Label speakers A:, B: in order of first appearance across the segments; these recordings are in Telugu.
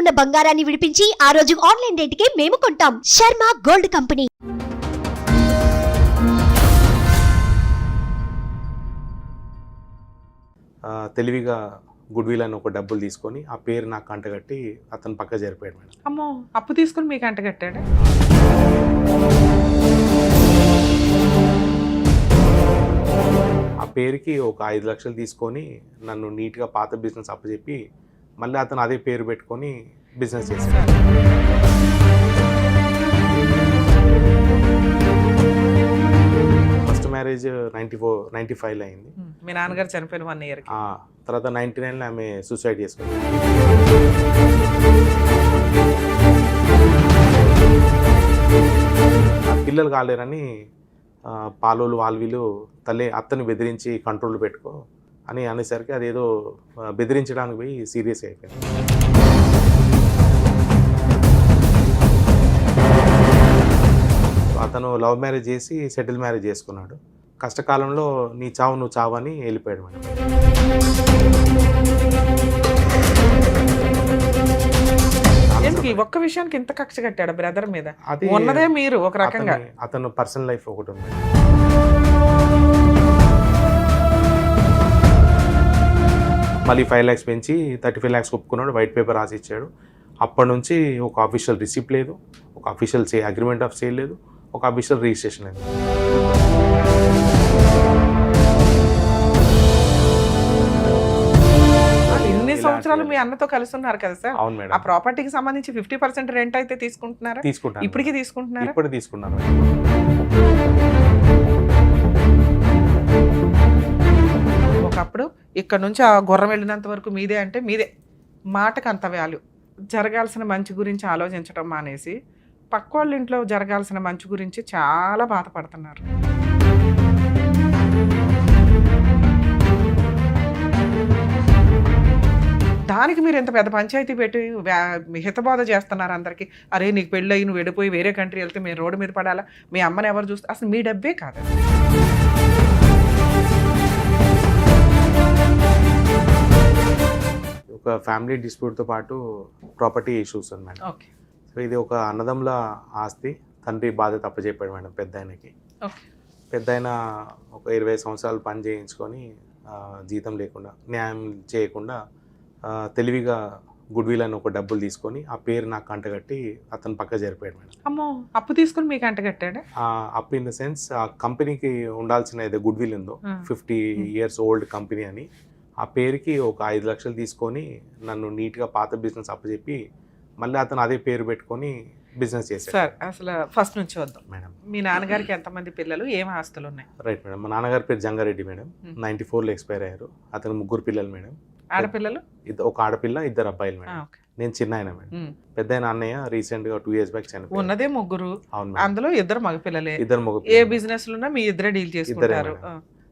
A: ఉన్న బంగారాన్ని విడిపించి ఆ రోజు ఆన్లైన్ రేటుకే మేము కొంటాం. Sharma gold company.
B: తెలివిగా గుడ్ విల్ అని ఒక డబ్బులు తీసుకొని ఆ పేరు నాకు అంటగట్టి అతను పక్క జరిపాడు మేడం.
C: అమ్మో, అప్పు తీసుకుని మీకు అంటగట్టాడు.
B: ఆ పేరుకి ఒక 5 లక్షలు తీసుకొని నన్ను నీట్గా పాత బిజినెస్ అప్పచెప్పి మళ్ళీ అతను అదే పేరు పెట్టుకొని బిజినెస్ చేశాడు. ఫస్ట్ మ్యారేజ్ 95లో అయింది.
C: మీ నాన్నగారు చనిపోయిన 1 year.
B: తర్వాత 99లో ఆమె సూసైడ్ చేసుకుంది. పిల్లలు కాలేరని పాలోలు వీళ్ళు తల్లి అత్తని బెదిరించి కంట్రోల్ పెట్టుకో అని అనేసరికి అదేదో బెదిరించడానికి పోయి సీరియస్ అయిపోయింది. అతను లవ్ మ్యారేజ్ చేసి సెటిల్ మ్యారేజ్ చేసుకున్నాడు. కష్టకాలంలో నీ చావు నువ్వు చావు అని వెళ్ళిపోయాడు మేడం.
C: ఈ ఒక్క విషయానికి ఇంత కక్ష కట్టాడు బ్రదర్ మీద? అది ఉన్నదే మీరు ఒక రకంగా.
B: అతను పర్సనల్ లైఫ్ ఒకటి ఉంది. మళ్ళీ 5 lakhs పెంచి 35 lakhs ఒప్పుకున్నాడు. వైట్ పేపర్ రాసి ఇచ్చాడు. అప్పటి నుంచి ఒక అఫీషియల్ రిసిప్ట్ లేదు, ఒక అఫీషియల్ అగ్రిమెంట్ ఆఫ్ సేల్ లేదు, ఒక అఫీషియల్ రిజిస్ట్రేషన్ లేదు.
C: ఇన్ని సంవత్సరాలు మీ అన్నతో కలిసి ఉన్నారు కదా సార్?
B: అవును మేడం.
C: ఆ ప్రాపర్టీకి సంబంధించి 50% రెంట్ అయితే తీసుకుంటున్నారా?
B: తీసుకుంటాను.
C: ఇప్పటికీ తీసుకుంటున్నారా?
B: ఇప్పుడు తీసుకున్నాను.
C: ఒకప్పుడు ఇక్కడ నుంచి ఆ గుర్రం వెళ్ళినంత వరకు మీదే అంటే మీదే. మాటకు అంత వాల్యూ. జరగాల్సిన మంచి గురించి ఆలోచించడం మానేసి పక్క వాళ్ళ ఇంట్లో జరగాల్సిన మంచి గురించి చాలా బాధపడుతున్నారు. దానికి మీరు ఎంత పెద్ద పంచాయతీ పెట్టి హితబోధ చేస్తున్నారు అందరికీ. అరే నీకు పెళ్ళి నువ్వు వెళ్ళిపోయి వేరే కంట్రీ వెళ్తే మీరు రోడ్డు మీద పడాలా, మీ అమ్మని ఎవరు చూస్తే? అసలు మీ డబ్బే కాదు.
B: ఒక ఫ్యామిలీ డిస్ప్యూట్తో పాటు ప్రాపర్టీ ఇష్యూస్ ఉంది మేడం.
C: ఓకే.
B: సో ఇది ఒక అన్నదమ్ముల ఆస్తి. తండ్రి బాధ్యత అప్పచెప్పాడు మేడం పెద్ద ఆయనకి. పెద్ద ఆయన ఒక 20 సంవత్సరాలు పని చేయించుకొని జీతం లేకుండా న్యాయం చేయకుండా తెలివిగా గుడ్ విల్ అని ఒక డబ్బులు తీసుకొని ఆ పేరు నాకు అంటగట్టి అతను పక్క జరిపాడు మేడం.
C: అమ్మో, అప్పు తీసుకుని మీకు అంటగట్టాడు?
B: అప్పు ఇన్ ద సెన్స్ ఆ కంపెనీకి ఉండాల్సిన ఏదో గుడ్ విల్ ఉందో 50 years ఓల్డ్ కంపెనీ అని ఆ పేరుకి ఒక 5 లక్షలు తీసుకొని నన్ను నీట్గా పాత బిజినెస్ అప్పచెప్పి మళ్ళీ అతను అదే పేరు పెట్టుకొని బిజినెస్ చేశాడు.
C: సార్ అసలు ఫస్ట్ నుంచి వద్దాం
B: మేడం.
C: మీ నాన్నగారికి ఎంతమంది పిల్లలు, ఏం ఆస్తులు ఉన్నాయి?
B: Right madam. మా నాన్నగారి పేరు జంగారెడ్డి మేడం. 94లో ఎక్స్పైర్ అయ్యారు. అతను 3 పిల్లలు మేడం.
C: ఆడపిల్లలు?
B: ఒక ఆడపిల్ల, 2 అబ్బాయిలు మేడం. నేను చిన్న ఆయన మేడం. పెద్ద ఆయన అన్నయ్య రీసెంట్ గా 2 years బ్యాక్ చనిపోయారు.
C: ఉన్నదే 3. అందులో 2 మగపిల్లలే.
B: 2 మగ.
C: ఏ బిజినెస్ లో మీ ఇద్దరే డీల్ చేసుకుంటారు?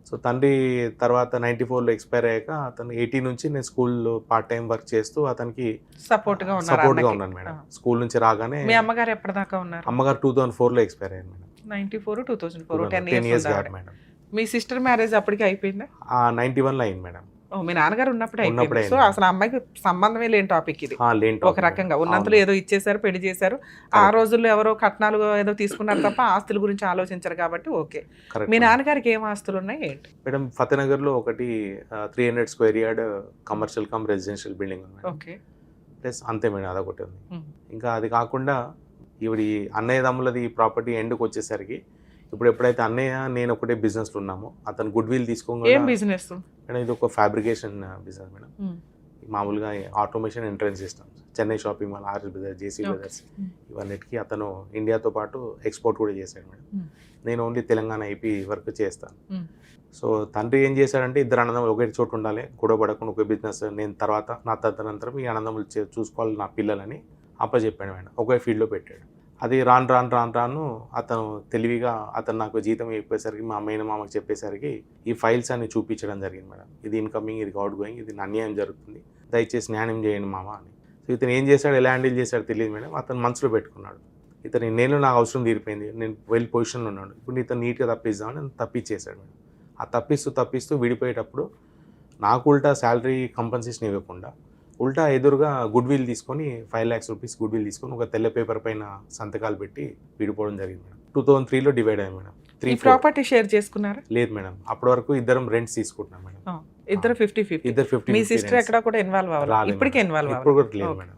B: సో తండ్రి తర్వాత 94లో ఎక్స్పైర్ అయ్యాక అతను 80 నుంచి నేను స్కూల్ పార్ట్ టైం వర్క్ చేస్తూ అతనికి
C: సపోర్ట్ గా
B: ఉన్నాను మేడం. స్కూల్ నుంచి రాగానే.
C: మీ అమ్మగారు ఎప్పటిదాకా ఉన్నారు?
B: అమ్మగారు 2004లో ఎక్స్పైర్ అయ్యారు మేడం.
C: 94 2004 10
B: years madam.
C: మీ సిస్టర్ మ్యారేజ్ అప్పటికి అయిపోయిందా?
B: 91లో అయింది మేడం.
C: మీ నాన్నగారు ఉన్నప్పుడే అయిపోయింది. సో అసలు అమ్మాయికి సంబంధమే లేని టాపిక్ ఇది. ఒక రకంగా ఉన్నంతలో ఏదో ఇచ్చేసారు, పెళ్లి చేశారు. ఆ రోజుల్లో ఎవరో కట్నాలు ఏదో తీసుకున్నారు తప్ప ఆస్తుల గురించి ఆలోచించారు కాబట్టి ఓకే. మీ నాన్నగారికి ఏం ఆస్తులు ఉన్నాయి ఏంటి
B: మేడం? ఫతేనగర్ లో ఒకటి 300 square yard commercial come residential building ఉంది.
C: ఓకే.
B: ప్లస్ అంతే మేడం, అదొకటి ఉంది. ఇంకా అది కాకుండా ఇవి అన్నయ్య తమ్ములది ప్రాపర్టీ ఎండ్కి వచ్చేసరికి ఇప్పుడు ఎప్పుడైతే అన్నయ్య నేను ఒకటే బిజినెస్లో ఉన్నామో అతను గుడ్ విల్ తీసుకోగా.
C: ఏం బిజినెస్
B: మేడం? ఇది ఒక ఫ్యాబ్రికేషన్ బిజినెస్ మేడం. మామూలుగా automation entrance systems, Chennai shopping mall, RS brothers, JC brothers ఇవన్నిటికీ అతను ఇండియాతో పాటు ఎక్స్పోర్ట్ కూడా చేశాడు మేడం. నేను ఓన్లీ తెలంగాణ ఏపీ వర్క్ చేస్తాను. సో తండ్రి ఏం చేశాడంటే 2 అన్నదమ్ములు ఒకే చోటు ఉండాలి, గొడవ పడకుండా ఒక బిజినెస్ నేను తర్వాత నా తదనంతరం ఈ అన్నదమ్ములు చూసుకోవాలి నా పిల్లలని అప్పచెప్పాడు మేడం. ఒకే ఫీల్డ్లో పెట్టాడు. అది రాను అతను తెలివిగా అతను నాకు జీతం చెప్పేసరికి మా అమ్మాయిన మామకు చెప్పేసరికి ఈ ఫైల్స్ అన్ని చూపించడం జరిగింది మేడం. ఇది ఇన్కమింగ్, ఇది అవుట్ గోయింగ్, ఇది అన్యాయం జరుగుతుంది, దయచేసి న్యాయం చేయండి మామ అని. సో ఇతను ఏం చేశాడు, ఎలా హ్యాండిల్ చేశాడో తెలియదు మేడం. అతను మనసులో పెట్టుకున్నాడు, ఇతను నేను నాకు అవసరం తీరిపోయింది, నేను వెల్ పొజిషన్లో ఉన్నాడు, ఇప్పుడు ఇతను నీట్గా తప్పిద్దామని నేను తప్పించేశాడు మేడం. ఆ తప్పిస్తూ విడిపోయేటప్పుడు నాకు ఉల్టా శాలరీ కంపెన్సేషన్ ఇవ్వకుండా ఉల్టా ఎదురుగా గుడ్ విల్ తీసుకొని 5 lakhs రూపీస్ గుడ్ విల్ తీసుకొని ఒక తెల్ల పేపర్ పైన సంతకాలు పెట్టి విడిపోవడం జరిగింది మేడం. 2003లో డివైడ్ అయ్యాం మేడం.
C: ఈ ప్రాపర్టీ షేర్ చేసుకున్నారా?
B: లేదు మేడం, అప్పటి వరకు ఇద్దరం రెంట్స్ తీసుకుంటున్నాం మేడం.
C: ఇద్దరు 50-50.
B: ఇద్దరు 50.
C: మీ సిస్టర్ ఎక్కడ కూడా ఇన్వాల్వ్ అవ్వాలి? ఇప్పటికే ఇన్వాల్వ్
B: ఇప్పుడు కూడా లేదు మేడం.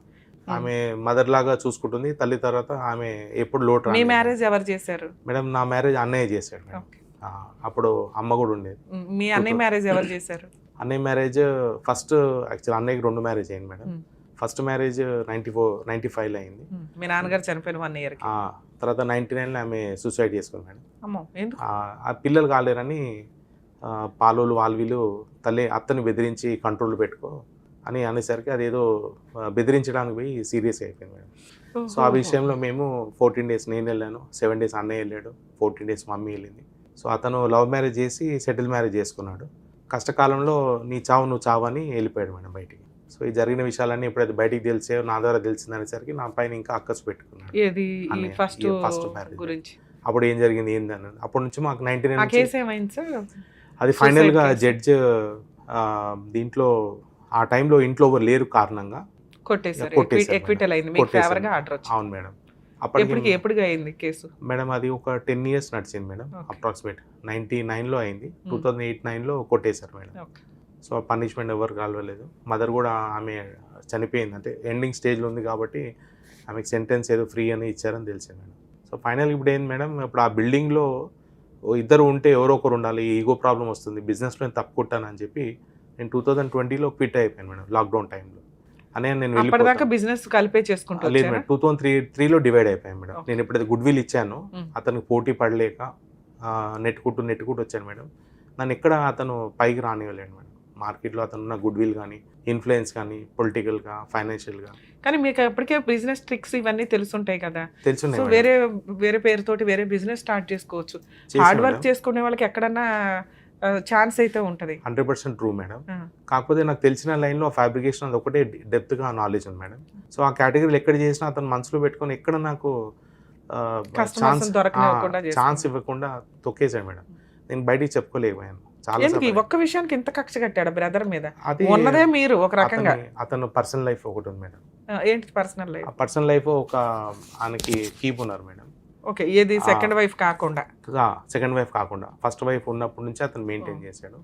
B: ఆమె మదర్ లాగా చూసుకుంటుంది. తల్లి తర్వాత ఆమె ఎప్పుడు లోటు.
C: మీ మ్యారేజ్ ఎవరు చేశారు
B: మేడం? నా మ్యారేజ్ అన్నయ్య చేశాడు మేడం. అప్పుడు అమ్మ కూడా ఉండేది.
C: మీ అన్నయ్య మ్యారేజ్ ఎవరు చేశారు?
B: అన్నయ్య మ్యారేజ్ ఫస్ట్ యాక్చువల్ అన్నయ్యకి 2 మ్యారేజ్ అయింది మేడం. ఫస్ట్ మ్యారేజ్ 95లో అయింది.
C: మీ నాన్నగారు చనిపోయిన 1 year.
B: తర్వాత 99లో ఆమె సూసైడ్ చేసుకుంది మేడం.
C: అమ్మో, ఎందుకు?
B: ఆ పిల్లలు కాలేరని పాలోలు వాళ్ళు వీళ్ళు అత్తని బెదిరించి కంట్రోల్ పెట్టుకో అని అనేసరికి అదేదో బెదిరించడానికి పోయి సీరియస్ అయిపోయింది మేడం. సో ఆ విషయంలో మేము 14 days నేను వెళ్ళాను, 7 days అన్నయ్య వెళ్ళాడు, 14 days మమ్మీ వెళ్ళింది. సో అతను లవ్ మ్యారేజ్ చేసి సెటిల్ మ్యారేజ్ చేసుకున్నాడు. కష్టకాలంలో నీ చావు నువ్వు చావు అని వెళ్ళిపోయాడు మేడం బయటికి. సో ఈ జరిగిన విషయాలన్నీ ఎప్పుడైతే బయటికి తెలిసే నా ద్వారా తెలిసింది అనేసరికి నా పైన ఇంకా అక్కసు పెట్టుకున్నాడు.
C: ఫస్ట్ మ్యారేజ్ గురించి
B: అప్పుడు ఏం జరిగింది ఏంది అన్నది. అప్పటి నుంచి మాకు
C: 99
B: అది ఫైనల్గా జడ్జ్ దీంట్లో ఆ టైంలో ఇంట్లో ఎవరు లేరు కారణంగా
C: కొట్టేశారు.
B: అవును మేడం.
C: ఎప్పుడు అయింది కేసు
B: మేడం? అది ఒక 10 years నడిచింది మేడం. అప్రాక్సిమేట్ 99లో అయింది. 2008-9లో కొట్టేశారు మేడం. సో పనిష్మెంట్ ఎవరు కలవలేదు. మదర్ కూడా ఆమె చనిపోయింది, అంటే ఎండింగ్ స్టేజ్లో ఉంది కాబట్టి ఆమెకు సెంటెన్స్ ఏదో ఫ్రీ అని ఇచ్చారని తెలిసింది మేడం. సో ఫైనల్ ఇప్పుడు ఏంది మేడం, ఇప్పుడు ఆ బిల్డింగ్లో ఇద్దరు ఉంటే ఎవరో ఒకరు ఉండాలి, ఈగో ప్రాబ్లం వస్తుంది, బిజినెస్లో తప్పుకుంటానని చెప్పి నేను 2020లో క్విట్ అయిపోయాను మేడం, లాక్డౌన్ టైంలో. అనే నేను
C: అప్పటిదాకా బిజినెస్ కలిపే చేసుకుంటా
B: లేదు మేడం. 2003లో డివైడ్ అయిపోయాను మేడం. నేను ఎప్పుడైతే గుడ్ విల్ ఇచ్చానో అతనికి పోటీ పడలేక నెట్టుకుంటూ వచ్చాను మేడం. నన్ను ఎక్కడ అతను పైకి రానివ్వలేడు మేడం. మార్కెట్లో అతను ఉన్న గుడ్ విల్ కానీ, ఇన్ఫ్లుయెన్స్ కానీ, పొలిటికల్గా, ఫైనాన్షియల్గా.
C: కానీ మీకు అప్పటికే బిజినెస్ ట్రిక్స్ ఇవన్నీ తెలుసుంటాయి కదా,
B: తెలుసున్నాయి.
C: వేరే పేరుతోటి వేరే బిజినెస్ స్టార్ట్ చేసుకోవచ్చు. హార్డ్ వర్క్ చేసుకునే వాళ్ళకి ఎక్కడన్నా ఛాన్స్ అయితే ఉంటుంది.
B: 100% ట్రూ మేడం. కాకపోతే నాకు తెలిసిన లైన్లో ఫ్యాబ్రికేషన్ అది ఒకటే డెప్త్గా నాలెడ్జ్ ఉంది మేడం. సో ఆ కేటగిరీలు ఎక్కడ చేసినా అతను మనసులో పెట్టుకొని ఎక్కడ నాకు ఛాన్స్ ఇవ్వకుండా తొక్కేసాడు మేడం. నేను బయటికి చెప్పుకోలేకపోయాను.
C: ఒక్క విషయానికి ఇంత కక్ష కట్టాడు బ్రదర్ మీద? ఉన్నదే మీరు ఒక రకంగా.
B: అతను పర్సనల్ లైఫ్ ఒకటి ఉంది మేడం.
C: ఏంటి పర్సనల్ లైఫ్?
B: పర్సనల్ లైఫ్ ఒక ఆయనకి కీప్ ఉన్నారు మేడం.
C: ఓకే, ఏది సెకండ్ వైఫ్ కాకుండా?
B: సెకండ్ వైఫ్ కాకుండా ఫస్ట్ వైఫ్ ఉన్నప్పటి నుంచి అతను మెయింటైన్ చేశాడు.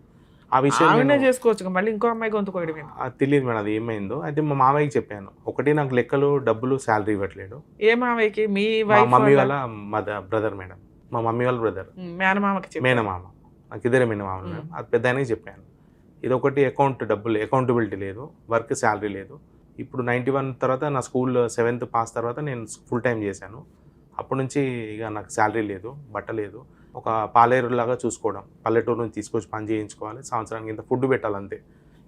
B: ఆ విషయం
C: చేసుకోవచ్చు, మళ్ళీ ఇంకో అమ్మాయి గొంతు కోయడం
B: తెలియదు మేడం అది ఏమైందో. అయితే మా మామయ్యకి చెప్పాను, ఒకటి నాకు లెక్కలు డబ్బులు శాలరీ ఇవ్వట్లేడు.
C: ఏ మామయ్యకి? మీ
B: మమ్మీ వాళ్ళ బ్రదర్ మేడం, మా మమ్మీ వాళ్ళ బ్రదర్. మేనమామ, నాకు ఇద్దరే మేనమామ మేడం. అది పెద్ద ఆయనకి చెప్పాను, ఇదొకటి అకౌంటబిలిటీ లేదు, వర్క్ శాలరీ లేదు. ఇప్పుడు 91 తర్వాత నా స్కూల్ 7th పాస్ తర్వాత నేను ఫుల్ టైం చేశాను. అప్పటి నుంచి ఇక నాకు శాలరీ లేదు, బట్ట లేదు. ఒక పాలేరులాగా చూసుకోవడం, పల్లెటూరు నుంచి తీసుకొచ్చి పని చేయించుకోవాలి, సంవత్సరానికి ఇంత ఫుడ్ పెట్టాలంతే.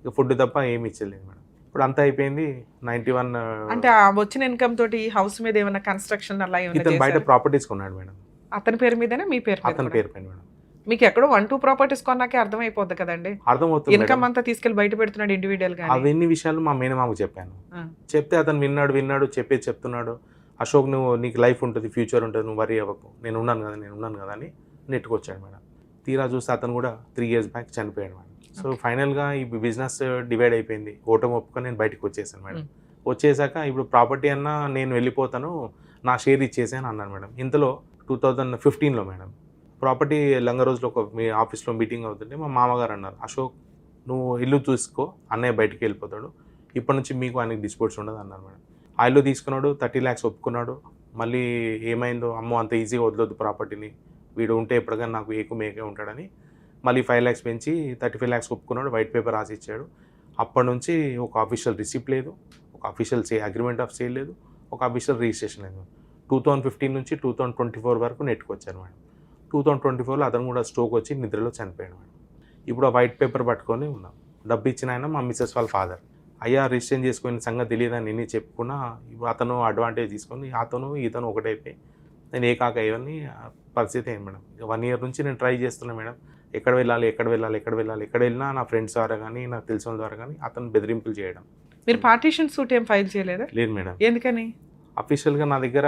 B: ఇక ఫుడ్ తప్ప ఏమి ఇచ్చలేదు మేడం. ఇప్పుడు అంతా అయిపోయింది. 91
C: అంటే వచ్చిన ఇన్కమ్ తోటి హౌస్ మీద ఏమైనా కన్స్ట్రక్షన్ అలా
B: ఇతను బయట ప్రాపర్టీస్ కొన్నాడు మేడం.
C: అతని పేరు మీదనే? మీ పేరు?
B: అతని పేరు పైన మేడం.
C: మీకు ఎక్కడో 1-2 ప్రాపర్టీస్ కొన్నాకే అర్థమైపోద్ది కదండి.
B: అర్థమవుతుంది.
C: ఇన్కమ్ అంతా తీసుకెళ్లి బయట పెడుతున్నాడు ఇండివిడువల్ గా.
B: అవన్నీ విషయాలు మా మేనమామకు చెప్పాను. చెప్తే అతను విన్నాడు చెప్తున్నాడు, అశోక్ నువ్వు నీకు లైఫ్ ఉంటుంది, ఫ్యూచర్ ఉంటుంది, నువ్వు వరీ అవ్వకు, నేను ఉన్నాను కదా అని నెట్టుకొచ్చాడు మేడం. తీరా చూస్తే అతను కూడా 3 years బ్యాక్ చనిపోయాడు మేడం. సో ఫైనల్గా ఈ బిజినెస్ డివైడ్ అయిపోయింది. ఓటమి ఒప్పుకొని నేను బయటకు వచ్చేసాను మేడం. వచ్చేసాక ఇప్పుడు ప్రాపర్టీ అన్నా నేను వెళ్ళిపోతాను, నా షేర్ ఇచ్చేసాను అన్నాను మేడం. ఇంతలో 2015లో మేడం ప్రాపర్టీ లంగ రోజులో మీ ఆఫీస్లో మీటింగ్ అవుతుంటే మా మామగారు అన్నారు, అశోక్ నువ్వు ఇల్లు చూసుకో, అన్నయ్య బయటికి వెళ్ళిపోతాడు, ఇప్పటి నుంచి మీకు ఆయనకి డిస్ప్యూట్స్ ఉండదు అన్నారు మేడం. ఆ ఇల్లు తీసుకున్నాడు, 30 lakhs ఒప్పుకున్నాడు. మళ్ళీ ఏమైందో, అమ్మో అంత ఈజీగా వదలొద్దు ప్రాపర్టీని, వీడు ఉంటే ఎప్పటికైనా నాకు మేకే ఉంటాడని మళ్ళీ 5 lakhs పెంచి 35 lakhs ఒప్పుకున్నాడు. వైట్ పేపర్ రాసి ఇచ్చాడు. అప్పటి నుంచి ఒక అఫీషియల్ రిసిప్ట్ లేదు, ఒక అఫీషియల్ అగ్రిమెంట్ ఆఫ్ సేల్ లేదు, ఒక అఫీషియల్ రిజిస్ట్రేషన్ లేదు. 2015 నుంచి 2024 వరకు నెట్టుకొచ్చారు మేడం. 2024లో అతను కూడా స్ట్రోక్ వచ్చి నిద్రలో చనిపోయాడు మేడం. ఇప్పుడు ఆ వైట్ పేపర్ పట్టుకొని ఉన్నాం. డబ్బు ఇచ్చిన ఆయన మా మిస్సెస్ వాళ్ళ ఫాదర్. అయ్యా రిజిస్ట్రేషన్ చేసుకుని సంగతి తెలియదని నేను చెప్పుకున్నా, అతను అడ్వాంటేజ్ తీసుకొని ఇతను ఒకటైపోయి నేను ఏకాకయ్యని పరిస్థితి అయింది మేడం. 1 year నుంచి నేను ట్రై చేస్తున్నా మేడం, ఎక్కడ వెళ్ళినా నా ఫ్రెండ్స్ ద్వారా కానీ, నాకు తెలిసిన ద్వారా కానీ అతను బెదిరింపులు చేయడం.
C: మీరు పార్టీషన్ సూట్ ఏం ఫైల్ చేయలేదా?
B: లేదు మేడం.
C: ఎందుకని?
B: అఫీషియల్ గా నా దగ్గర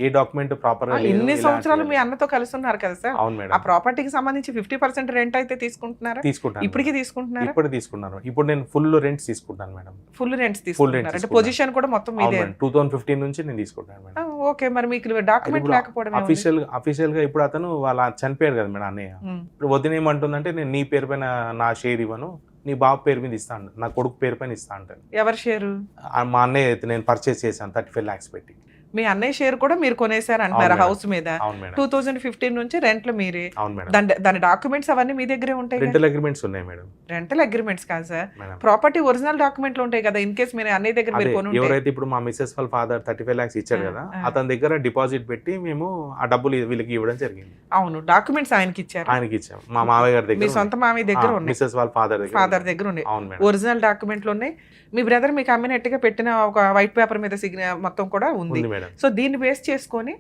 B: ఏ డాక్యుమెంట్ ప్రాపర్ గా లేదు.
C: ఇన్ని
B: ఇలాంటి-
C: సంవత్సరాలు మీ అన్నతో కలిసి ఉన్నారు కదా సార్,
B: అవును
C: ఆ
B: మేడం,
C: ప్రాపర్టీకి సంబంధించి 50% రెంట్ అయితే తీసుకుంటున్నారా?
B: తీసుకుంటాను.
C: ఇప్పటికి తీసుకుంటున్నారా?
B: ఇప్పుడు తీసుకున్నాను. ఇప్పుడు నేను ఫుల్ రెంట్స్ తీసుకుంటాను మేడం.
C: ఫుల్ రెంట్స్ తీసుకుంటున్నారు అంటే
B: తీసుకుంటాను.
C: పొజిషన్ కూడా మొత్తం మీదే.
B: 2015 నుంచి నేను తీసుకుంటాను మేడం.
C: ఓకే, మరి మీకు డాక్యుమెంట్ లేకపోవడం
B: అఫీషియల్ గా ఇప్పుడు అతను వాళ్ళ చనిపోయారు కదా మేడం అన్నయ్య. ఇప్పుడు వదిన ఏమంటుందంటే నేను నీ పేరు పైన నా షేర్ ఇవ్వను, నీ బాబు పేరు మీద ఇస్తా అంట, నా కొడుకు పేరు పైన ఇస్తా అంటాను.
C: ఎవరి షేరు?
B: మా అన్నయ్య అయితే నేను పర్చేస్ చేశాను 35 lakhs పెట్టి.
C: మీ అన్నయ్య షేర్ కూడా మీరు కొనేసారు అంటారు
B: అవును
C: హౌస్ మీద.
B: అవును మేడం,
C: 2015 నుంచి రెంట్లు మీరే.
B: అవును మేడం.
C: దాని డాక్యుమెంట్స్ అవన్నీ మీ దగ్గరే ఉంటాయి.
B: రెంటల్ అగ్రిమెంట్స్ ఉన్నాయి మేడం.
C: రెంటల్ అగ్రిమెంట్స్ కాదు సార్,
B: మేడం
C: ప్రాపర్టీ ఒరిజినల్ డాక్యుమెంట్లు ఉంటాయి కదా. ఇన్ కేస్ మీరు అన్నయ్య దగ్గర మీరు
B: అదే,
C: కొనుంటే.
B: ఎవరైతే ఇప్పుడు మా మిస్సెస్ వాళ్ళ ఫాదర్ 35 lakhs ఇచ్చారు కదా, అతని దగ్గర డిపాజిట్ పెట్టి మేము ఆ డబ్బులు వీళ్ళకి ఇవ్వడం జరిగింది.
C: అవును, డాక్యుమెంట్స్ ఆయనకి ఇచ్చారు.
B: ఆయనకి ఇచ్చాం. మా మావయ్య గారి
C: మీ
B: దగ్గర
C: సొంత మామయ్య దగ్గర ఉన్నాయి,
B: మిస్సెస్ వాళ్ళ ఫాదర్
C: దగ్గర ఉన్నాయి.
B: అవును మేడం.
C: ఒరిజినల్ డాక్యుమెంట్లు ఉన్నాయి. మీ బ్రదర్ మీకు అమ్మినట్టుగా పెట్టిన ఒక వైట్ పేపర్ మీద మొత్తం కూడా ఉంది.
B: ఉంది మేడం.
C: సో దీన్ని బేస్ చేసుకొని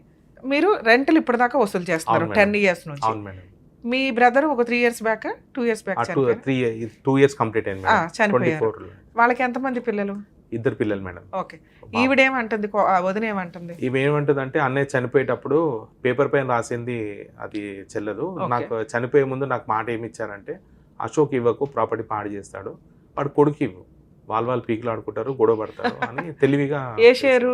C: మీరు రెంటల్ ఇప్పటిదాకా వసూలు చేస్తున్నారు
B: అవును
C: 10 years నుంచి.
B: అవును మేడం.
C: మీ బ్రదర్ ఒక 3 years back 2 years back
B: 2 years complete అయింది మేడం.
C: చనిపోయారు.
B: 24 లో.
C: వాళ్ళకి ఎంతమంది పిల్లలు?
B: ఇద్దరు పిల్లలు మేడం.
C: ఓకే, ఈవిడేమంటుంది, వదిన ఏమంటుంది?
B: ఇవేమంటుంది అంటే అన్నయ్య చనిపోయేటప్పుడు పేపర్ పైన రాసింది అది చెల్లదు, నాకు చనిపోయే ముందు నాకు మాట ఏమి ఇచ్చారంటే అశోక్ ఇవ్వకు, ప్రాపర్టీ పాడు చేస్తాడు, వాడు కొడుకు ఇవ్వు, వాళ్ళు పీకులు ఆడుకుంటారు, గొడవ పడతారు అని తెలివిగా.
C: ఏ షేరు?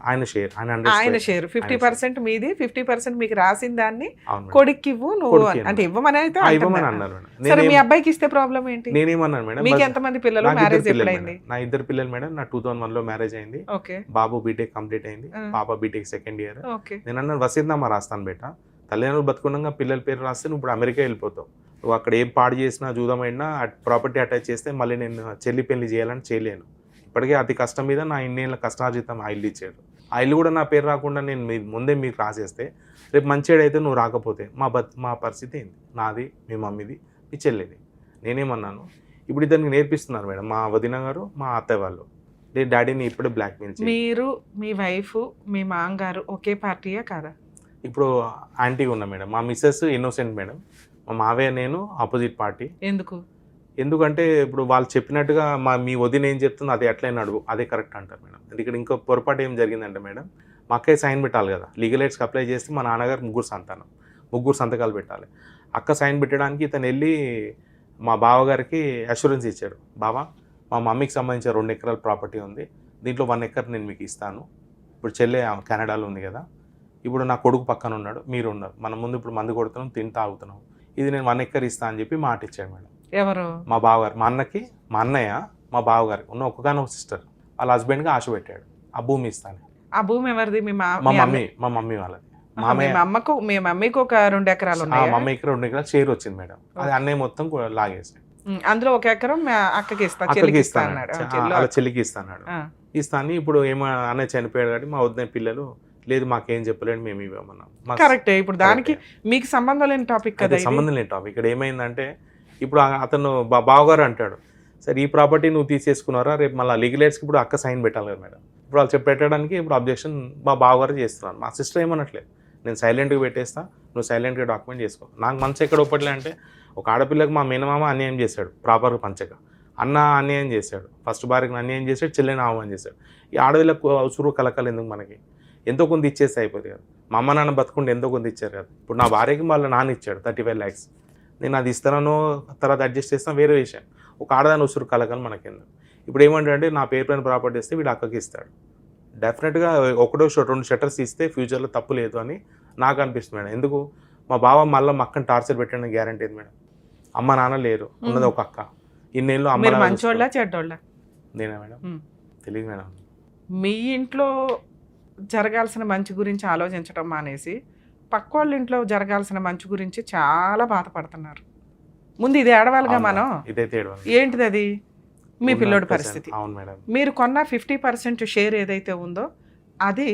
B: ఆయన షేర్.
C: ఆయన షేర్ 50% మీది, 50% మీకు రాసిన దాన్ని
B: అవును మేడం.
C: కొడుక్కి ఇవ్వు నువ్వు అంటే ఇవ్వమని అయితే
B: ఇవ్వమని
C: అంటున్నారు.
B: అన్నారు మేడం.
C: సరే, మీ అబ్బాయికి ఇస్తే ప్రాబ్లం ఏంటి?
B: నేనేమన్నాను మేడం,
C: మీకు ఎంతమంది పిల్లలు?
B: నాకు
C: మ్యారేజ్
B: ఇద్దరు పిల్లలు
C: ఎప్పుడైంది?
B: మేడం. నా ఇద్దరు పిల్లలు మేడం. నా 2001 లో మ్యారేజ్ అయింది.
C: ఓకే,
B: బాబు బీటెక్ కంప్లీట్ అయింది, పాప బీటెక్ సెకండ్ ఇయర్.
C: ఓకే.
B: నేను అన్నాను వసీద్దామా రాస్తాను బేట, తల్లిదండ్రులు బతుకున్నాగా పిల్లల పేరు రాస్తే నువ్వు ఇప్పుడు అమెరికా వెళ్ళిపోతావు, నువ్వు అక్కడ ఏం పాడు చేసినా జూదమైనా ప్రాపర్టీ అటాచ్ చేస్తే మళ్ళీ నేను చెల్లి పెళ్లి చేయాలని చేయలేను. ఇప్పటికే అతి కష్టం మీద నా ఇన్నేళ్ళ కష్టార్జితం ఆ ఇల్లు ఇచ్చాడు. ఆ ఇల్లు కూడా నా పేరు రాకుండా నేను ముందే మీకు రాసేస్తే రేపు మంచివాడైతే నువ్వు రాకపోతే మా పరిస్థితి ఏంది? నాది, మీ మమ్మీది, మీ చెల్లిది. నేనేమన్నాను, ఇప్పుడు ఇద్దరికి నేర్పిస్తున్నారు మేడం మా వదిన గారు, మా అత్తయ్య వాళ్ళు. నేను డాడీని ఇప్పుడే బ్లాక్మెయిల్ చేసి.
C: మీరు, మీ వైఫ్, మీ మామగారు ఒకే పార్టీయా కాదా?
B: ఇప్పుడు యాంటీగా ఉన్నా మేడం. మా మిస్సెస్ ఇన్నోసెంట్ మేడం, మా మావయ్య నేను ఆపోజిట్ పార్టీ. ఎందుకంటే ఇప్పుడు వాళ్ళు చెప్పినట్టుగా మీ వదిన ఏం చెప్తుందో అది ఎట్లయినా అడుగు, అదే కరెక్ట్ అంటారు మేడం. ఇక్కడ ఇంకో పొరపాటు ఏం జరిగిందంటే మేడం, మా అక్కయ్య సైన్ పెట్టాలి కదా, లీగల్ ఎయిడ్స్కి అప్లై చేస్తే మా నాన్నగారు ముగ్గురు సంతకాలు పెట్టాలి. అక్క సైన్ పెట్టడానికి ఇతను వెళ్ళి మా బావగారికి అష్యూరెన్స్ ఇచ్చాడు, బావా మా మమ్మీకి సంబంధించిన 2 ఎకరాల ప్రాపర్టీ ఉంది, దీంట్లో 1 ఎకర్ నేను మీకు ఇస్తాను, ఇప్పుడు చెల్లె కెనడాలో ఉంది కదా, ఇప్పుడు నా కొడుకు పక్కన ఉన్నాడు, మీరు ఉన్నారు, మనం ముందు ఇప్పుడు మందు కొడుతున్నాం, తిని తాగుతున్నాం, ఇది నేను 1 ఎకర్ ఇస్తా అని చెప్పి మాట ఇచ్చాడు మేడం.
C: ఎవరు?
B: మా బావగారు. మా అన్నయ్య మా బావగారికి ఉన్న ఒక్కగానో సిస్టర్, వాళ్ళ హస్బెండ్గా ఆశ పెట్టాడు ఆ భూమి ఇస్తాను.
C: ఆ భూమి ఎవరిది?
B: మా మమ్మీ వాళ్ళది.
C: మీ మమ్మీకి ఒక 2 ఎకరాలు ఉన్నాయి.
B: మా మమ్మీకి 2 ఎకరాలు షేర్ వచ్చింది మేడం, అది అన్నయ్య మొత్తం లాగేసాడు.
C: అందులో 1 ఎకరం అక్కకి ఇస్తాను,
B: చెల్లికి ఇస్తాడు. ఇస్తాను. ఇప్పుడు ఏమో అన్నయ్య చనిపోయాడు కాబట్టి మా వదిన పిల్లలు లేదు మాకేం చెప్పలేడు, మేము ఇవ్వమన్నాం.
C: కరెక్టే. ఇప్పుడు దానికి మీకు సంబంధం లేని టాపిక్ కదా,
B: సంబంధం లేని టాపిక్. ఇక్కడ ఏమైందంటే ఇప్పుడు అతను బావగారు అంటాడు, సరే ఈ ప్రాపర్టీ నువ్వు తీసేసుకున్నారా, రేపు మళ్ళీ లీగల్ ఎయిడ్స్కి ఇప్పుడు అక్క సైన్ పెట్టాలి కదా మేడం. ఇప్పుడు వాళ్ళు పెట్టడానికి ఇప్పుడు అబ్జెక్షన్ మా బావగారు చేస్తున్నాను. మా సిస్టర్ ఏమనట్లేదు, నేను సైలెంట్గా పెట్టేస్తా, నువ్వు సైలెంట్గా డాక్యుమెంట్ చేసుకో. నాకు మనసు ఎక్కడ ఒప్పట్లే అంటే, ఒక ఆడపిల్లకి మా మేనమామ అన్యాయం చేశాడు, ప్రాపర్గా పంచక, అన్న అన్యాయం చేశాడు, ఫస్ట్ భార్యకి అన్యాయం చేశాడు, చెల్లెని ఆహ్వానం చేశాడు. ఈ ఆడపిల్లకు అవసరం కలకాలి ఎందుకు? మనకి ఎంతో కొంత ఇచ్చేస్తే అయిపోతుంది కదా. మా అమ్మ నాన్న బతుకుంటే ఎంతో కొంత ఇచ్చారు కదా. ఇప్పుడు నా భార్యకి వాళ్ళ నాన్న ఇచ్చాడు 35 lakhs, నేను అది ఇస్తానో తర్వాత అడ్జస్ట్ చేస్తాను వేరే విషయం. ఒక ఆడదాని ఉసురు కలకాలి మనకెందుకు? ఇప్పుడు ఏమంటాడంటే నా పేరు పైన ప్రాపర్టీ ఇస్తే వీడు అక్కకి ఇస్తాడు. డెఫినెట్గా 1-2 షట్టర్స్ ఇస్తే ఫ్యూచర్లో తప్పు లేదు అని నాకు అనిపిస్తుంది మేడం. ఎందుకు మా బావ మళ్ళీ మా అక్కని టార్చర్ పెట్టడానికి గ్యారంటీ లేదు మేడం. అమ్మ నాన్న లేరు, ఉన్నది ఒక అక్క. ఇన్నేళ్ళు అమ్మ
C: మంచోళ్ళ చెడ్డోళ్ళ?
B: నేనా మేడం? తెలియదు మేడం.
C: మీ ఇంట్లో జరగాల్సిన మంచి గురించి ఆలోచించడం మానేసి పక్క వాళ్ళ ఇంట్లో జరగాల్సిన మంచి గురించి చాలా బాధపడుతున్నారు. ముందు ఇది ఏడవాలిగా మనం. ఏంటిది అది? మీ పిల్లోడి పరిస్థితి. మీరు కొన్న 50% షేర్ ఏదైతే ఉందో అది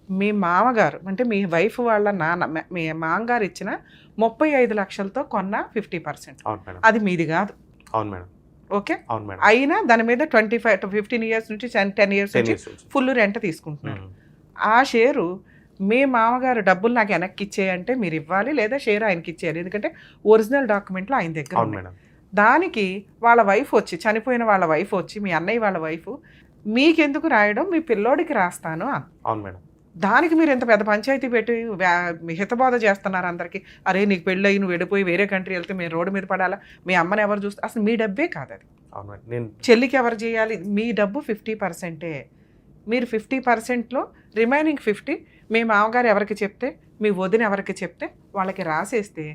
C: మీ మామగారు అంటే మీ వైఫ్ వాళ్ళ నాన్న, మీ మామగారు ఇచ్చిన 35 లక్షలతో కొన్న 50%. అది మీది కాదు. ఓకే, అయినా దాని మీద 15 years నుంచి 10 years నుంచి ఫుల్ రెంట్ తీసుకుంటున్నారు. ఆ షేరు మీ మామగారు డబ్బులు నాకు వెనక్కి ఇచ్చేయంటే మీరు ఇవ్వాలి, లేదా షేర్ ఆయనకి ఇచ్చేయాలి. ఎందుకంటే ఒరిజినల్ డాక్యుమెంట్లు ఆయన దగ్గర ఉన్నాయి. దానికి వాళ్ళ వైఫ్ వచ్చి, చనిపోయిన వాళ్ళ వైఫ్ వచ్చి, మీ అన్నయ్య వాళ్ళ వైఫ్ మీకెందుకు రాయడం, మీ పిల్లోడికి రాస్తాను అని.
B: అవును మేడం.
C: దానికి మీరు ఎంత పెద్ద పంచాయతీ పెట్టి హితబోధ చేస్తున్నారు అందరికీ. అరే నీకు పెళ్ళి అయ్యి నువ్వు వెళ్ళిపోయి వేరే కంట్రీ వెళ్తే మేము రోడ్డు మీద పడాలా, మీ అమ్మని ఎవరు చూస్తే, అసలు మీ డబ్బే కాదు అది.
B: అవును మేడం. నేను
C: చెల్లికి ఎవరు చేయాలి, మీ డబ్బు 50%. మీరు 50%లో రిమైనింగ్ 50 మీ మామగారు ఎవరికి చెప్తే, మీ వదిన ఎవరికి చెప్తే వాళ్ళకి రాసేస్తే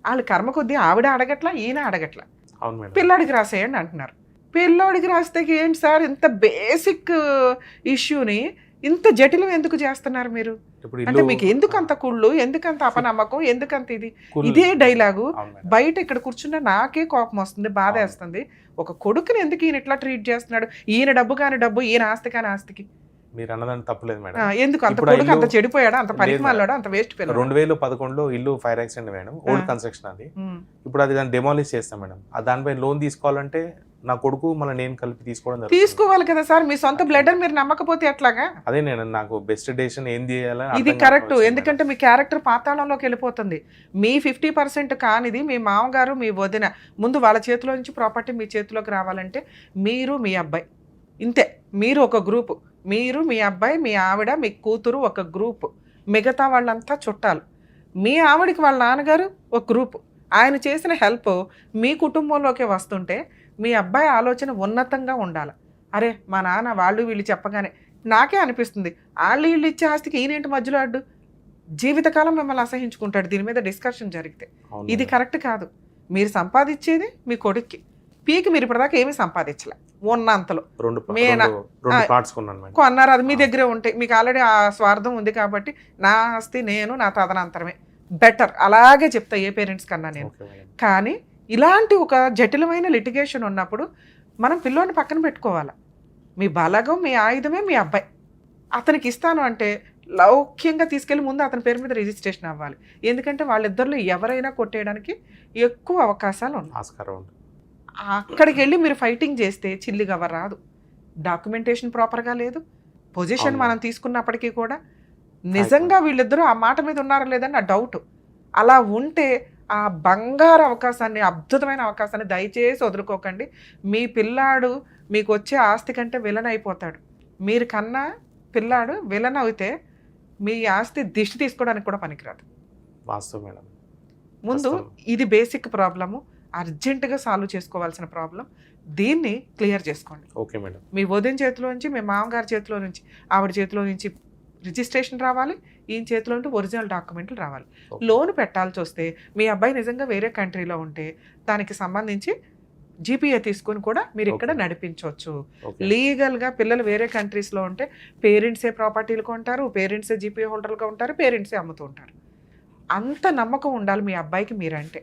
C: వాళ్ళ కర్మ కొద్దీ ఆవిడ అడగట్లా, ఈయన అడగట్లా,
B: అవును మేడం.
C: పిల్లాడికి రాసేయండి అంటున్నారు. పిల్లోడికి రాస్తే ఏంటి సార్, ఇంత బేసిక్ ఇష్యూని ఇంత జటిలం ఎందుకు చేస్తున్నారు మీరు?
B: ఇప్పుడు
C: అంటే మీకు ఎందుకు అంత కుళ్ళు, ఎందుకంత అపనమ్మకం, ఎందుకంత ఇది?
B: కుళ్ళు.
C: ఇదే డైలాగు
B: అవును మేడం.
C: బయట ఇక్కడ కూర్చున్న నాకే కోపం వస్తుంది, బాధ వేస్తుంది. ఒక కొడుకుని ఎందుకు ఈయన ఇట్లా ట్రీట్ చేస్తున్నాడు? ఈయన డబ్బు కాని డబ్బు, ఈయన ఆస్తి కాని ఆస్తికి
B: మీరు అన్నదాన్ని తప్పలేదు మేడం.
C: ఎందుకు అంత
B: ఇప్పుడు
C: కొడుకు అంత
B: ఇల్లు-
C: చెడిపోయాడా, అంత
B: లేదు
C: పనికిమాలాడా, అంత వేస్ట్ పిల్లడు?
B: 2011లో ఇల్లు fire accident madam, old construction అది. ఇప్పుడు అది దాన్ని డెమాలిష్ చేస్తాం మేడం. దానిపై లోన్ తీసుకోవాలంటే నా కొడుకు మళ్ళీ నేను కలిపి తీసుకోవడం జరుగుతుంది.
C: తీసుకోవాలి కదా సార్, మీ సొంత బ్లడ్ అని మీరు నమ్మకపోతే ఎట్లాగా?
B: అదే నేను నాకు బెస్ట్ డెసిషన్ ఏం చేయాలో
C: ఇది కరెక్ట్, ఎందుకంటే మీ క్యారెక్టర్ పాతాళంలోకి వెళ్ళిపోతుంది. మీ 50% కానిది మీ మామగారు మీ వదిన ముందు వాళ్ళ చేతిలో నుంచి ప్రాపర్టీ మీ చేతిలోకి రావాలంటే మీరు మీ అబ్బాయి ఇంతే, మీరు ఒక గ్రూపు, మీరు మీ అబ్బాయి మీ ఆవిడ మీ కూతురు ఒక గ్రూపు, మిగతా వాళ్ళంతా చుట్టాలు. మీ ఆవిడకి వాళ్ళ నాన్నగారు ఒక గ్రూపు, ఆయన చేసిన హెల్ప్ మీ కుటుంబంలోకి వస్తుంటే మీ అబ్బాయి ఆలోచన ఉన్నతంగా ఉండాలి. అరే మా నాన్న వాళ్ళు వీళ్ళు చెప్పగానే నాకే అనిపిస్తుంది, వాళ్ళు వీళ్ళు ఇచ్చే ఆస్తికి ఈయనేంటి మధ్యలో అడ్డు, జీవితకాలం మిమ్మల్ని అసహించుకుంటాడు దీని మీద డిస్కషన్ జరిగితే. ఇది కరెక్ట్ కాదు. మీరు సంపాదించేది మీ కొడుక్కి, పీకి మీరు ఇప్పటిదాకా ఏమీ సంపాదించలే, ఉన్నంతలో
B: రెండు ప్లాట్స్ కొన్నాను మేడం.
C: కొన్నారు, అది మీ దగ్గరే ఉంటాయి, మీకు ఆల్రెడీ ఆ స్వార్థం ఉంది కాబట్టి నా ఆస్తి నేను నా తదనంతరమే బెటర్, అలాగే చెప్తా ఏ పేరెంట్స్ కన్నా నేను.
B: Okay madam.
C: కానీ ఇలాంటి ఒక జటిలమైన లిటిగేషన్ ఉన్నప్పుడు మనం పిల్లోని పక్కన పెట్టుకోవాలి. మీ బలగం మీ ఆయుధమే మీ అబ్బాయి, అతనికి ఇస్తాను అంటే లౌక్యంగా తీసుకెళ్ళి ముందు అతని పేరు మీద రిజిస్ట్రేషన్ అవ్వాలి. ఎందుకంటే వాళ్ళిద్దరిలో ఎవరైనా కొట్టేయడానికి ఎక్కువ అవకాశాలు ఉన్నాయి,
B: ఆస్కారం ఉంది.
C: అక్కడికి వెళ్ళి మీరు ఫైటింగ్ చేస్తే చిల్లిగా రాదు. డాక్యుమెంటేషన్ ప్రాపర్గా లేదు, పొజిషన్ మనం తీసుకున్నప్పటికీ కూడా నిజంగా వీళ్ళిద్దరూ ఆ మాట మీద ఉన్నారా లేదని నా డౌట్. అలా ఉంటే ఆ బంగారు అవకాశాన్ని, అద్భుతమైన అవకాశాన్ని దయచేసి వదులుకోకండి. మీ పిల్లాడు మీకు వచ్చే ఆస్తి కంటే విలన్ అయిపోతాడు. మీరు కన్నా పిల్లాడు విలన్ అయితే మీ ఆస్తి దిష్టి తీసుకోవడానికి కూడా పనికిరాదు.
B: వాస్తవం మేడం.
C: ముందు ఇది బేసిక్ ప్రాబ్లము, అర్జెంటుగా సాల్వ్ చేసుకోవాల్సిన ప్రాబ్లం. దీన్ని క్లియర్ చేసుకోండి.
B: Okay madam.
C: మీ వదిన చేతిలో నుంచి, మీ మామగారి చేతిలో నుంచి, ఆవిడ చేతిలో నుంచి రిజిస్ట్రేషన్ రావాలి, ఈయన చేతిలో ఉంటే ఒరిజినల్ డాక్యుమెంట్లు రావాలి. లోన్ పెట్టాల్సి వస్తే మీ అబ్బాయి నిజంగా వేరే కంట్రీలో ఉంటే దానికి సంబంధించి జీపీఏ తీసుకొని కూడా మీరు ఇక్కడ నడిపించవచ్చు. లీగల్గా పిల్లలు వేరే కంట్రీస్లో ఉంటే పేరెంట్సే ప్రాపర్టీలు కొంటారు, పేరెంట్సే జీపీఏ హోల్డర్లుగా ఉంటారు, పేరెంట్సే అమ్ముతూ ఉంటారు. అంత నమ్మకం ఉండాలి మీ అబ్బాయికి మీరంటే.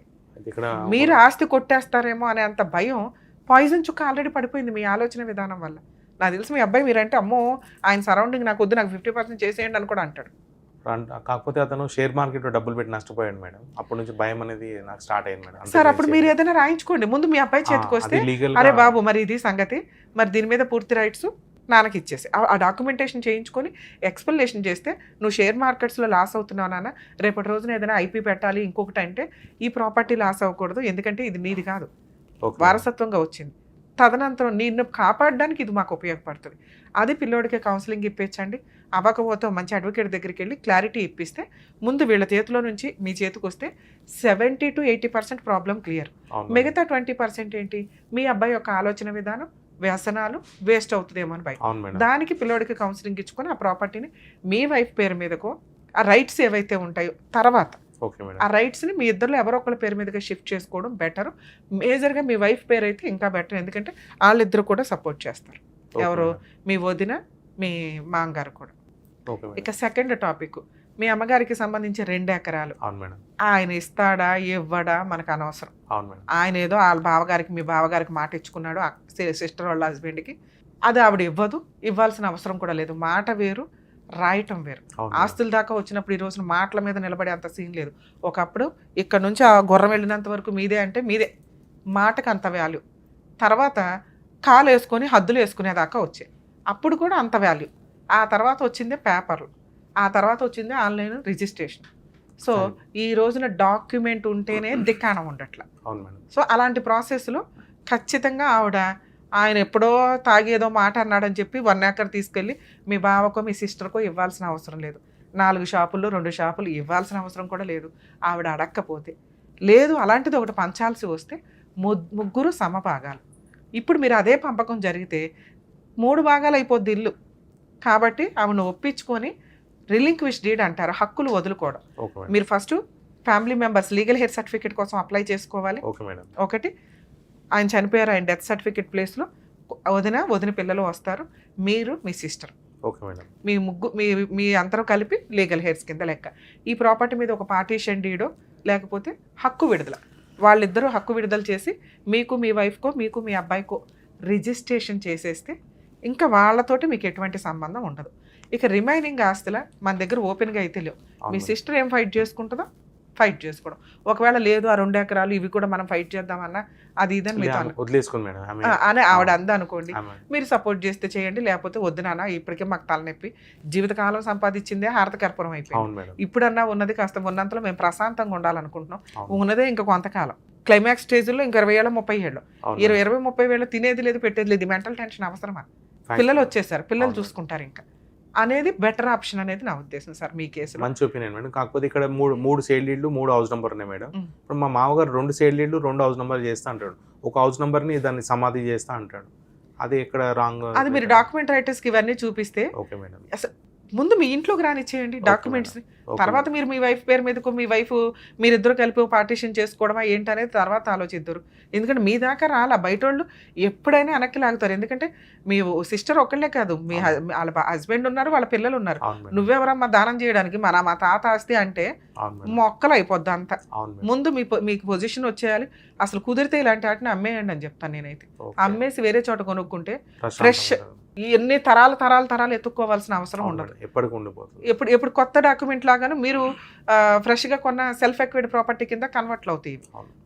C: మీరు ఆస్తి కొట్టేస్తారేమో అనే అంత భయం, పాయిజన్ చుక్క ఆల్రెడీ పడిపోయింది మీ ఆలోచన విధానం వల్ల. నాకు తెలిసి మీ అబ్బాయి మీరంటే అమ్మో ఆయన సరౌండింగ్ నాకు వద్దు, నాకు 50% చేసేయండి అని కూడా అంటాడు.
B: కాకపోతే అతను షేర్ మార్కెట్లో డబ్బులు పెట్టి నష్టపోయాడు మేడం. అప్పటి నుంచి భయం అనేది నాకు స్టార్ట్ అయింది మేడం.
C: సార్ అప్పుడు మీరు ఏదైనా రాయించుకోండి ముందు, మీ అబ్బాయి చేతికి వస్తే అరే బాబు మరి ఇది సంగతి, మరి దీని మీద పూర్తి రైట్స్ నాన్నకి ఇచ్చేసి ఆ డాక్యుమెంటేషన్ చేయించుకొని ఎక్స్ప్లెనేషన్ చేస్తే నువ్వు షేర్ మార్కెట్స్లో లాస్ అవుతున్నావు నాన్న, రేపటి రోజున ఏదైనా ఐపీ పెట్టాలి ఇంకొకటి అంటే ఈ ప్రాపర్టీ లాస్ అవ్వకూడదు, ఎందుకంటే ఇది నీది కాదు, వారసత్వంగా వచ్చింది, తదనంతరం నిన్ను కాపాడడానికి ఇది మాకు ఉపయోగపడుతుంది. అది పిల్లోడికి కౌన్సిలింగ్ ఇప్పించండి. అవ్వకపోతే మంచి అడ్వకేట్ దగ్గరికి వెళ్ళి క్లారిటీ ఇప్పిస్తే ముందు వీళ్ళ చేతిలో నుంచి మీ చేతికి వస్తే 70 to 80% ప్రాబ్లం క్లియర్. మిగతా 20% ఏంటి, మీ అబ్బాయి యొక్క ఆలోచన విధానం, వ్యసనాలు వేస్ట్ అవుతుందేమో అని భయం. దానికి పిల్లోడికి కౌన్సిలింగ్ ఇచ్చుకొని ఆ ప్రాపర్టీని మీ వైఫ్ పేరు మీదకో, ఆ రైట్స్ ఏవైతే ఉంటాయో తర్వాత ఆ రైట్స్ని మీ ఇద్దరిలో ఎవరో ఒకళ్ళ పేరు మీదగా షిఫ్ట్ చేసుకోవడం బెటర్. మేజర్గా మీ వైఫ్ పేరు అయితే ఇంకా బెటర్, ఎందుకంటే వాళ్ళిద్దరు కూడా సపోర్ట్ చేస్తారు. ఎవరు, మీ వదిన మీ మామగారు కూడా. ఇక సెకండ్ టాపిక్, మీ అమ్మగారికి సంబంధించి 2 ఎకరాలు ఆయన ఇస్తాడా ఇవ్వడా మనకు అనవసరం. ఆయన ఏదో వాళ్ళ బావగారికి, మీ బావగారికి మాట ఇచ్చుకున్నాడు సిస్టర్ వాళ్ళ హస్బెండ్కి, అది ఆవిడ ఇవ్వదు, ఇవ్వాల్సిన అవసరం కూడా లేదు. మాట వేరు, రాయటం వేరు. ఆస్తుల దాకా వచ్చినప్పుడు ఈ రోజున మాటల మీద నిలబడే అంత సీన్ లేదు. ఒకప్పుడు ఇక్కడ నుంచి ఆ గుర్రం వెళ్ళినంత వరకు మీదే అంటే మీదే, మాటకు అంత వాల్యూ. తర్వాత కాలు వేసుకొని హద్దులు వేసుకునేదాకా వచ్చాయి, అప్పుడు కూడా అంత వాల్యూ. ఆ తర్వాత వచ్చిందే పేపర్లు, ఆ తర్వాత వచ్చిందే ఆన్లైన్ రిజిస్ట్రేషన్. సో ఈ రోజున డాక్యుమెంట్ ఉంటేనే దిక్కాణం ఉండట్ల. సో అలాంటి ప్రాసెస్లో ఖచ్చితంగా ఆవిడ ఆయన ఎప్పుడో తాగి ఏదో మాట అన్నాడని చెప్పి 1 acre తీసుకెళ్ళి మీ బావకో మీ సిస్టర్కో ఇవ్వాల్సిన అవసరం లేదు. 4 షాపుల్లో 2 షాపులు ఇవ్వాల్సిన అవసరం కూడా లేదు ఆవిడ అడక్కపోతే. లేదు అలాంటిది ఒకటి పంచాల్సి వస్తే ముగ్గురు సమభాగాలు. ఇప్పుడు మీరు అదే పంపకం జరిగితే 3 భాగాలు అయిపోద్ది ఇల్లు. కాబట్టి ఆవిడను ఒప్పించుకొని రిలింక్విష్ డీడ్ అంటారు, హక్కులు వదులుకోవడం. మీరు first family members legal heir certificate కోసం అప్లై చేసుకోవాలి. ఒకటి ఆయన చనిపోయారు, ఆయన డెత్ సర్టిఫికేట్ ప్లేస్లో వదిన పిల్లలు వస్తారు, మీరు మీ సిస్టర్, మీ మీ అందరూ కలిపి లీగల్ హెయిర్స్ కింద లెక్క. ఈ ప్రాపర్టీ మీద ఒక పార్టీషన్ డీడో లేకపోతే హక్కు విడుదల, వాళ్ళిద్దరూ హక్కు విడుదల చేసి మీకు మీ వైఫ్కో మీకు మీ అబ్బాయికో రిజిస్ట్రేషన్ చేసేస్తే ఇంకా వాళ్ళతోటి మీకు ఎటువంటి సంబంధం ఉండదు. ఇక రిమైనింగ్ ఆస్తుల మన దగ్గర ఓపెన్గా అయితే లేవు. మీ సిస్టర్ ఏం ఫైట్ చేసుకుంటుందో ఫైట్ చేసుకోవడం. ఒకవేళ లేదు ఆ 2 ఎకరాలు ఇవి కూడా మనం ఫైట్ చేద్దామన్నా అది ఇదని మీతో అని ఆవిడ అంద అనుకోండి, మీరు సపోర్ట్ చేస్తే చేయండి, లేకపోతే వద్దు నాన్న ఇప్పటికే మాకు తలనొప్పి, జీవితకాలం సంపాదించిందే హారతకర్పూరం అయిపోయింది, ఇప్పుడన్నా ఉన్నది కాస్త ఉన్నంతలో మేము ప్రశాంతంగా ఉండాలనుకుంటున్నాం, ఉన్నదే ఇంకా కొంతకాలం, క్లైమాక్స్ స్టేజ్లో ఇంకా 20 ఏళ్ళు 30 ఏళ్ళు 20-30 ఏళ్ళు తినేది లేదు పెట్టేది లేదు, మెంటల్ టెన్షన్ అవసరమా? పిల్లలు వచ్చేసారు, పిల్లలు చూసుకుంటారు ఇంకా అనేది బెటర్ ఆప్షన్ అనేది నా ఉద్దేశం సార్. మీ కేసు
B: మంచి ఒపీనియన్ మేడం. కాకపోతే ఇక్కడ 3 సేల్ డీడ్లు 3 హౌస్ నెంబర్ ఉన్నాయి మేడం. ఇప్పుడు మా మామగారు 2 సేల్ డీడ్లు 2 హౌస్ నెంబర్ చేస్తా అంటాడు, ఒక హౌస్ నెంబర్ని దాన్ని సమాధి చేస్తా అంటాడు, అది ఇక్కడ రాంగ్.
C: అది మీరు డాక్యుమెంట్ రైటర్స్కి ఇవన్నీ చూపిస్తే
B: ఓకే మేడం,
C: ముందు మీ ఇంట్లోకి రానిచ్చేయండి డాక్యుమెంట్స్, తర్వాత మీరు మీ వైఫ్ పేరు మీదకు మీ వైఫ్ మీరిద్దరు కలిపి పార్టీషన్ చేసుకోవడమా ఏంటనేది తర్వాత ఆలోచిద్దరు. ఎందుకంటే మీ దాకా రాలా, బయట వాళ్ళు ఎప్పుడైనా వెనక్కి లాగుతారు. ఎందుకంటే మీ సిస్టర్ ఒక్కళ్ళే కాదు, మీ వాళ్ళ హస్బెండ్ ఉన్నారు, వాళ్ళ పిల్లలు ఉన్నారు, నువ్వెవరమ్మా దానం చేయడానికి, మా తాత ఆస్తి అంటే మొక్కలు అయిపోద్ది అంతా. ముందు మీకు పొజిషన్ వచ్చేయాలి. అసలు కుదిరితే ఇలాంటి వాటిని అమ్మేయండి అని చెప్తాను నేనైతే. అమ్మేసి వేరే చోట కొనుక్కుంటే ఫ్రెష్ ఎన్ని తరాలు ఎత్తుక్కోవాల్సిన అవసరం ఉండదు, ఎప్పుడు కొత్త డాక్యుమెంట్ లాగాను మీరు ఫ్రెష్గా కొన్న సెల్ఫ్ ఎక్విడ్ ప్రాపర్టీ కింద కన్వర్ట్లు అవుతాయి.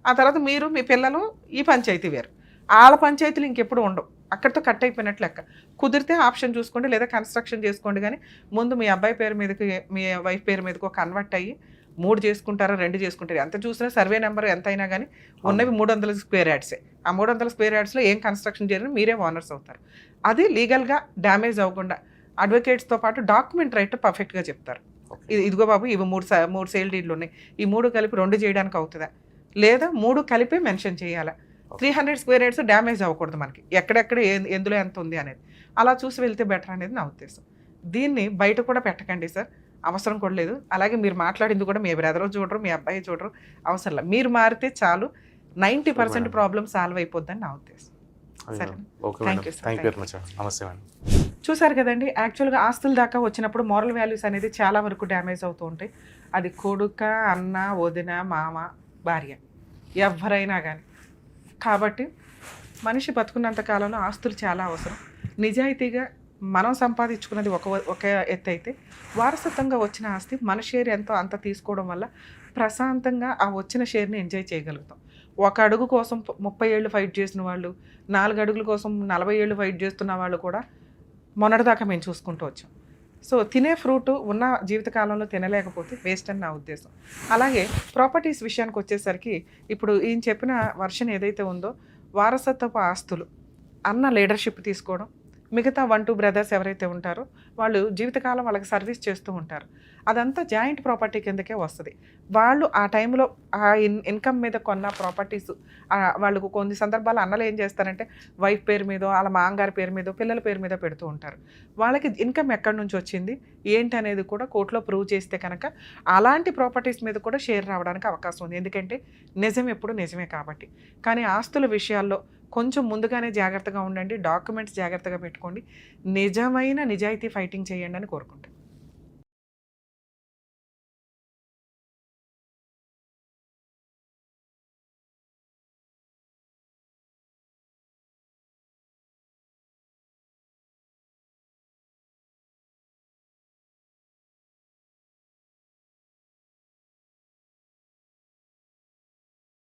C: ఆ తర్వాత మీరు మీ పిల్లలు ఈ పంచాయతీ వేరు, వాళ్ళ పంచాయతీలు ఇంకెప్పుడు ఉండవు, అక్కడితో కట్ అయిపోయినట్లు లెక్క. కుదిరితే ఆప్షన్ చూసుకోండి లేదా కన్స్ట్రక్షన్ చేసుకోండి, కానీ ముందు మీ అబ్బాయి పేరు మీదకి మీ వైఫ్ పేరు మీదకి కన్వర్ట్ అయ్యి 3 చేసుకుంటారా 2 చేసుకుంటారు, ఎంత చూసినా సర్వే నెంబర్ ఎంత అయినా కానీ ఉన్నవి 300 స్క్వేర్ యార్డ్సే. ఆ 300 స్క్వేర్ యార్డ్స్లో ఏం కన్స్ట్రక్షన్ జరిగినా మీరే ఓనర్స్ అవుతారు. అది లీగల్గా డ్యామేజ్ అవ్వకుండా అడ్వకేట్స్తో పాటు డాక్యుమెంట్ రైట్ పర్ఫెక్ట్గా చెప్తారు. ఇదిగో బాబు ఇవి 3 సేల్ డీడ్లు ఉన్నాయి, ఈ 3 కలిపి 2 చేయడానికి అవుతుందా, లేదా 3 కలిపి మెన్షన్ చేయాలా, 300 స్క్వేర్ యార్డ్స్ డ్యామేజ్ అవ్వకూడదు మనకి, ఎక్కడెక్కడ ఎందులో ఎంత ఉంది అనేది అలా చూసి వెళ్తే బెటర్ అనేది నా ఉద్దేశం. దీన్ని బయట కూడా పెట్టకండి సార్, అవసరం కూడా లేదు. అలాగే మీరు మాట్లాడింది కూడా మీ బ్రదర్ చూడరు, మీ అబ్బాయి చూడరు, అవసరం లేదు. మీరు మారితే చాలు, 90% ప్రాబ్లమ్ సాల్వ్ అయిపోద్దని నా ఉద్దేశం. సరే, థ్యాంక్ యూ సార్. చూసారు కదండి, యాక్చువల్గా ఆస్తుల దాకా వచ్చినప్పుడు మోరల్ వాల్యూస్ అనేది చాలా వరకు డ్యామేజ్ అవుతూ ఉంటాయి. అది కొడుక, అన్న, వదిన, మామ, భార్య, ఎవరైనా కానీ. కాబట్టి మనిషి బతుకున్నంత కాలంలో ఆస్తులు చాలా అవసరం. నిజాయితీగా మనం సంపాదించుకున్నది ఒక ఎత్తు అయితే, వారసత్వంగా వచ్చిన ఆస్తి మన షేర్ ఎంతో అంత తీసుకోవడం వల్ల ప్రశాంతంగా ఆ వచ్చిన షేర్ని ఎంజాయ్ చేయగలుగుతాం. 1 అడుగు కోసం 30 ఏళ్ళు ఫైట్ చేసిన వాళ్ళు, 4 అడుగుల కోసం 40 ఏళ్ళు ఫైట్ చేస్తున్న వాళ్ళు కూడా మొన్నటిదాకా మేము చూసుకుంటూ వచ్చాం. సో తినే ఫ్రూట్ ఉన్న జీవితకాలంలో తినలేకపోతే వేస్ట్ అని నా ఉద్దేశం. అలాగే ప్రాపర్టీస్ విషయానికి వచ్చేసరికి ఇప్పుడు ఈయన చెప్పిన వర్షన్ ఏదైతే ఉందో, వారసత్వపు ఆస్తులు అన్న లీడర్షిప్ తీసుకోవడం, మిగతా 1-2 బ్రదర్స్ ఎవరైతే ఉంటారో వాళ్ళు జీవితకాలం వాళ్ళకి సర్వీస్ చేస్తూ ఉంటారు, అదంతా జాయింట్ ప్రాపర్టీ కిందకే వస్తుంది. వాళ్ళు ఆ టైంలో ఆ ఇన్కమ్ మీద కొన్న ప్రాపర్టీస్ వాళ్ళకు కొన్ని సందర్భాలు అన్నలు ఏం చేస్తారంటే వైఫ్ పేరు మీద, వాళ్ళ మాంగారి పేరు మీద, పిల్లల పేరు మీద పెడుతూ ఉంటారు. వాళ్ళకి ఇన్కమ్ ఎక్కడి నుంచి వచ్చింది ఏంటి అనేది కూడా కోర్టులో ప్రూవ్ చేస్తే కనుక అలాంటి ప్రాపర్టీస్ మీద కూడా షేర్ రావడానికి అవకాశం ఉంది. ఎందుకంటే నిజం ఎప్పుడు నిజమే కాబట్టి. కానీ ఆస్తుల విషయాల్లో కొంచెం ముందుగానే జాగ్రత్తగా ఉండండి, డాక్యుమెంట్స్ జాగ్రత్తగా పెట్టుకోండి, నిజమైన నిజాయితీ ఫైటింగ్ చేయండి అని కోరుకుంటాను.